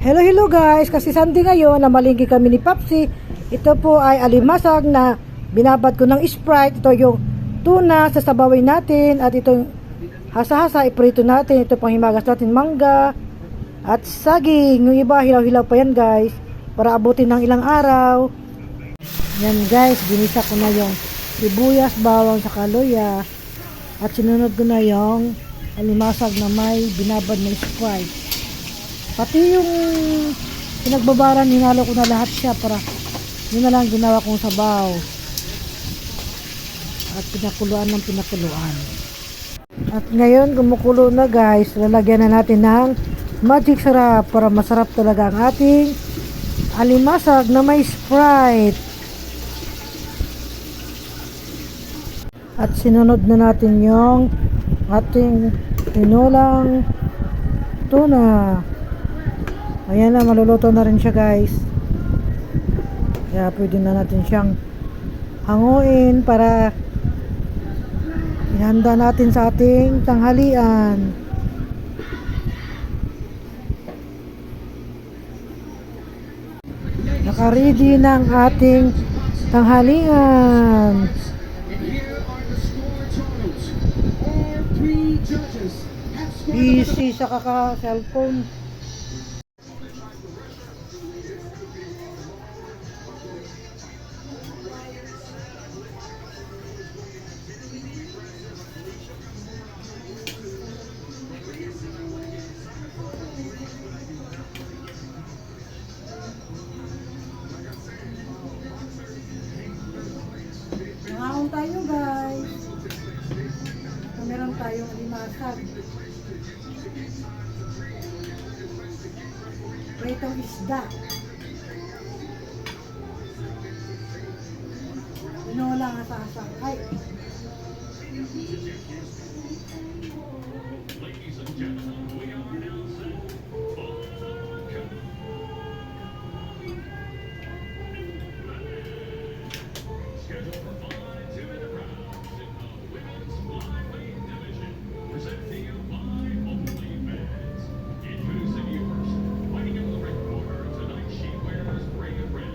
Hello, hello guys! Kasi Sunday ngayon, namalingki kami ni Papsi. Ito po ay alimasag na binabad ko ng Sprite. Ito yung tuna, sasabawin natin. At itong hasa-hasa, iprito natin. Ito pang himagas natin, mangga. At saging. Yung iba, hilaw-hilaw pa yan guys. Para abutin ng ilang araw. Yan guys, ginisa ko na yung sibuyas, bawang, saka luya. At sinunod ko na yung alimasag na may binabad ng Sprite. Pati yung pinagbabaran, hinalo ko na lahat siya para yun na lang ginawa kong sabaw. At pinakuluan ng pinakuluan. At ngayon kumukulo na guys, lalagyan na natin ng magic sarap para masarap talaga ang ating alimasag na may Sprite. At sinunod na natin yung ating tinulang tuna. Ayan na, maluluto na rin siya guys. Kaya pwede na natin siyang hanguin para ihanda natin sa ating tanghalian. Naka-ready na ang ating tanghalian. Busy sa kaka-cellphone. Nangaon tayo guys. Meron tayong alimasag. Pritong isda. Tinolang asasang. Ay! Ladies and gentlemen, we are now set. Scheduled for 5 2-minute rounds in the women's flyweight division. Presented to you by OnlyFans. Introducing you first. Fighting in the red corner tonight, she wears gray and red.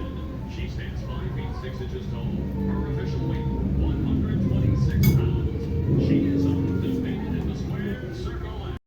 She stands 5 feet 6 inches tall. Her official weight 126 pounds. She is undefeated in the square circle.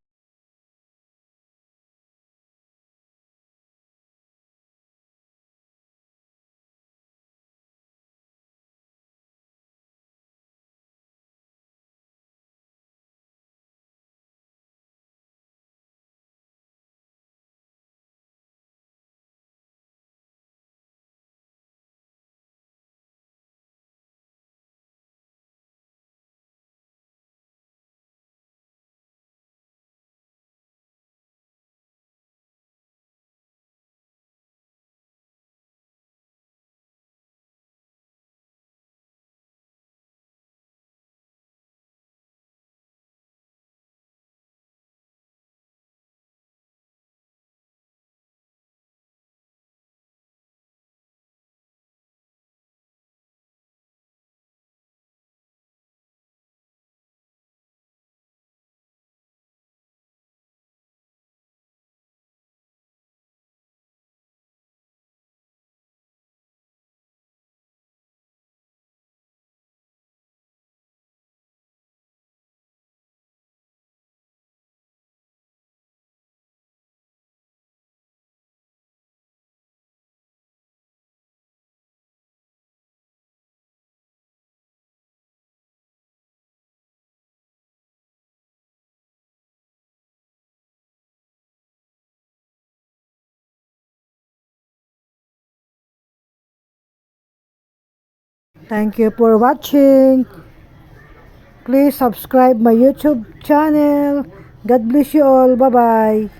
Thank you for watching. Please subscribe my YouTube channel. God bless you all. Bye-bye.